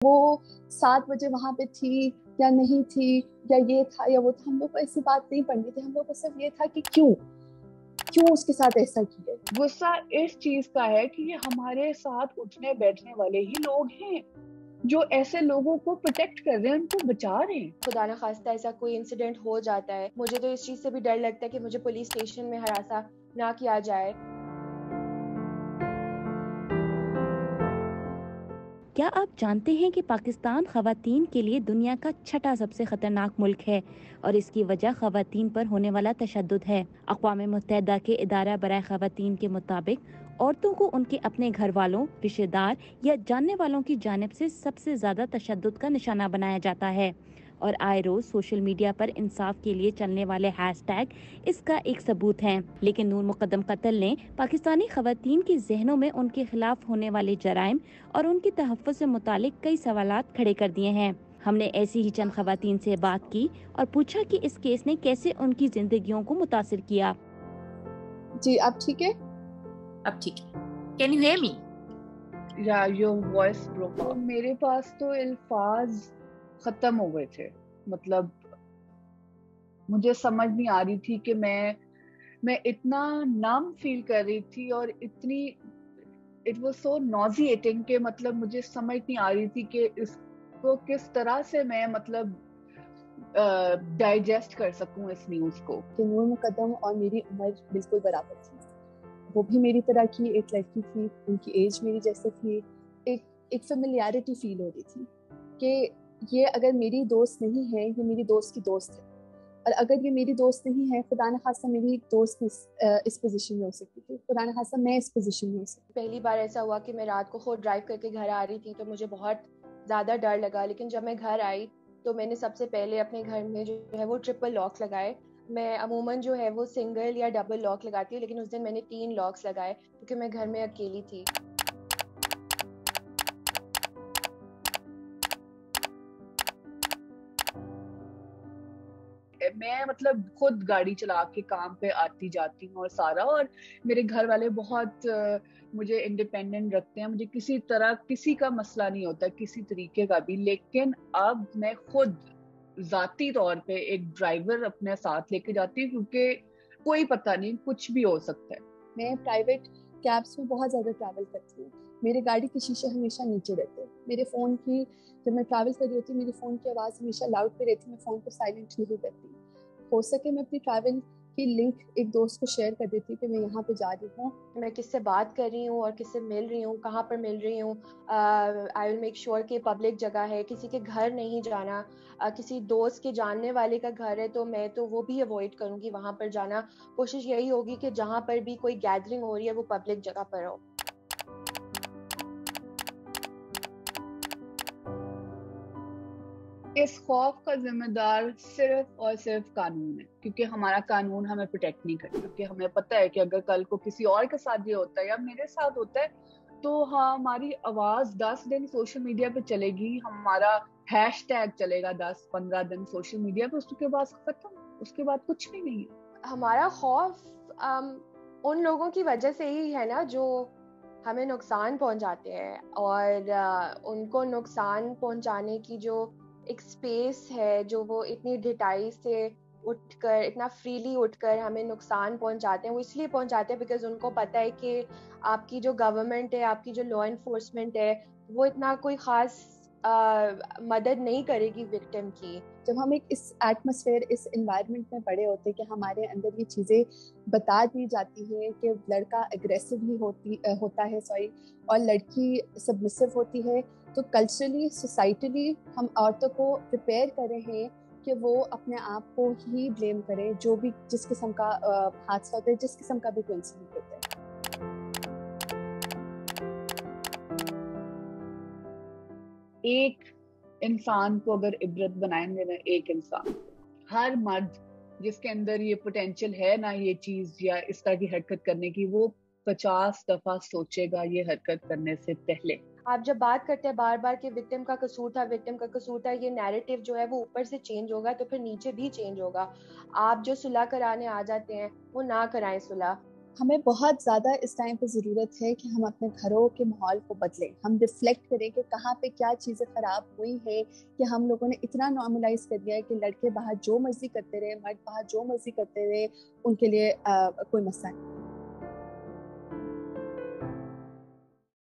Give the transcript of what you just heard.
وہ 7 بجے وہاں پہ تھی یا نہیں تھی یا یہ تھا یا وہ تھا، ہم لوگ کو ایسی بات نہیں پڑھنی تھی. ہم لوگ کو صرف یہ تھا کہ کیوں اس کے ساتھ ایسا کیا. غصہ اس چیز کا ہے کہ یہ ہمارے ساتھ اٹھنے بیٹھنے والے ہی لوگ ہیں جو ایسے لوگوں کو پروٹیکٹ کر رہے ہیں، ان کو بچا رہے ہیں. خدا نہ خواستہ ایسا کوئی انسیڈنٹ ہو جاتا ہے، مجھے تو اس چیز سے بھی ڈر لگتا ہے کہ مجھے پولیس اسٹیشن میں ہراساں نہ کیا جائے. کیا آپ جانتے ہیں کہ پاکستان خواتین کے لیے دنیا کا چھٹا سب سے خطرناک ملک ہے اور اس کی وجہ خواتین پر ہونے والا تشدد ہے؟ اقوام متحدہ کے ادارہ برائے خواتین کے مطابق عورتوں کو ان کے اپنے گھر والوں، رشتہ دار یا جاننے والوں کی جانب سے سب سے زیادہ تشدد کا نشانہ بنایا جاتا ہے، اور آئے روز سوشل میڈیا پر انصاف کے لیے چلنے والے ہیش ٹیگ اس کا ایک ثبوت ہیں. لیکن نور مقدم قتل نے پاکستانی خواتین کے ذہنوں میں ان کے خلاف ہونے والے جرائم اور ان کے تحفظ سے متعلق کئی سوالات کھڑے کر دیے ہیں. ہم نے ایسی ہی چند خواتین سے بات کی اور پوچھا کہ اس کیس نے کیسے ان کی زندگیوں کو متاثر کیا. جی آپ ٹھیک ہے؟ اب ٹھیک ہے. Can you hear me? یا یور وائس بروک آؤٹ. میرے پاس تو الفاظ ختم ہو گئے تھے. مطلب مجھے سمجھ نہیں آ رہی تھی کہ میں اتنا نم فیل کر رہی تھی اور اتنی اٹ واز سو نوزیٹنگ کہ مطلب مجھے سمجھ نہیں آ رہی تھی کہ اس کو کس طرح سے میں مطلب ڈائجسٹ کر سکوں اس نیوز کو. کہ نور مقدم اور میری عمر بالکل برابر تھی. وہ بھی میری طرح کی ایک لڑکی تھی، ان کی ایج میری جیسے تھی. ایک فیملیرٹی فیل ہو رہی تھی کہ یہ اگر میری دوست نہیں ہے، یہ میری دوست کی دوست ہے، اور اگر یہ میری دوست نہیں ہے، خدا نہ خواستہ میری دوست اس پوزیشن میں ہو سکتی تھی، خدا نہ خواستہ میں اس پوزیشن میں ہو سکتی. پہلی بار ایسا ہوا کہ میں رات کو خود ڈرائیو کر کے گھر آ رہی تھی تو مجھے بہت زیادہ ڈر لگا، لیکن جب میں گھر آئی تو میں نے سب سے پہلے اپنے گھر میں جو ہے وہ ٹرپل لاک لگائے. میں عموماً جو ہے وہ سنگل یا ڈبل لاک لگاتی ہوں، لیکن اس دن میں نے 3 لاکس لگائے کیونکہ میں گھر میں اکیلی تھی. میں مطلب خود گاڑی چلا کے کام پہ آتی جاتی ہوں اور سارا، اور میرے گھر والے بہت مجھے انڈیپینڈنٹ رکھتے ہیں. مجھے کسی طرح کسی کا مسئلہ نہیں ہوتا کسی طریقے کا بھی. لیکن اب میں خود ذاتی طور پہ ایک ڈرائیور اپنے ساتھ لے کے جاتی ہوں کیونکہ کوئی پتہ نہیں کچھ بھی ہو سکتا ہے. میں پرائیویٹ کیبس میں بہت زیادہ ٹریول کرتی ہوں. میرے گاڑی کے شیشے ہمیشہ نیچے رہتے ہیں. میرے فون کی جب میں ٹریول کر رہی ہوتی ہوں میری فون کی آواز ہمیشہ لاؤڈ پہ رہتی. میں فون کو سائلنٹ نہیں کرتی. ہو سکے میں اپنی ٹریول کی لنک ایک دوست کو شیئر کر دیتی ہوں کہ میں یہاں پہ جا رہی ہوں. میں کس سے بات کر رہی ہوں اور کس سے مل رہی ہوں، کہاں پر مل رہی ہوں. آئی ول میک شیور کہ پبلک جگہ ہے، کسی کے گھر نہیں جانا. کسی دوست کے جاننے والے کا گھر ہے تو میں تو وہ بھی اوائڈ کروں گی وہاں پر جانا. کوشش یہی ہوگی کہ جہاں پر بھی کوئی گیدرنگ ہو رہی ہے وہ پبلک جگہ پر ہو. اس خوف کا ذمہ دار صرف اور صرف قانون ہے، کیونکہ ہمارا قانون ہمیں پروٹیکٹ نہیں کرتا. کیونکہ ہمیں پتہ ہے کہ اگر کل کو کسی اور کے ساتھ یہ ہوتا ہے یا میرے ساتھ ہوتا ہے تو ہماری آواز 10 دن سوشل میڈیا پہ چلے گی، ہمارا ہیش ٹیگ چلے گا 10-15 دن سوشل میڈیا پہ، اس کے بعد ختم، اس کے بعد کچھ بھی نہیں. ہمارا خوف ان لوگوں کی وجہ سے ہی ہے نا جو ہمیں نقصان پہنچاتے ہیں، اور ان کو نقصان پہنچانے کی جو ایک سپیس ہے جو وہ اتنی ڈھٹائی سے اٹھ کر اتنا فریلی اٹھ کر ہمیں نقصان پہنچاتے ہیں. وہ اس لیے پہنچاتے ہیں بیکاز ان کو پتہ ہے کہ آپ کی جو گورنمنٹ ہے، آپ کی جو لا انفورسمنٹ ہے، وہ اتنا کوئی خاص مدد نہیں کرے گی وکٹم کی. جب ہم اس ایٹماسفیئر، اس انوائرمنٹ میں پڑے ہوتے کہ ہمارے اندر یہ چیزیں بتا دی جاتی ہیں کہ لڑکا اگریسولی ہوتا ہے اور لڑکی سبمسو ہوتی ہے، تو کلچرلی سوسائٹلی ہم عورتوں کو پریپیئر کر رہے ہیں کہ وہ اپنے آپ کو ہی بلیم کرے جو بھی جس قسم کا حادثہ ہوتا ہے، جس قسم کا بھی کوئی انسیڈنٹ ہوتا ہے. ایک انسان کو اگر عبرت بنائیں گے نا، ایک انسان کو، ہر مرد جس کے اندر یہ پوٹینشیل ہے نا یہ چیز یا اس طرح کی حرکت کرنے کی، وہ 50 دفعہ سوچے گا یہ حرکت کرنے سے پہلے. آپ جب بات کرتے ہیں بار بار کہ وکٹم کا قصور تھا، وکٹم کا قصور تھا، یہ نیریٹو جو ہے وہ اوپر سے چینج ہوگا تو پھر نیچے بھی چینج ہوگا. آپ جو صلح کرانے آ جاتے ہیں وہ نہ کرائیں صلح. ہمیں بہت زیادہ اس ٹائم پہ ضرورت ہے کہ ہم اپنے گھروں کے ماحول کو بدلیں, ہم ریفلیکٹ کریں کہ کہاں پہ کیا چیزیں خراب ہوئی ہیں کہ ہم لوگوں نے اتنا نارملائز کر دیا ہے کہ لڑکے باہر جو مرضی کرتے رہے, مرد باہر جو مرضی کرتے رہے, ان کے لیے کوئی مسئلہ نہیں.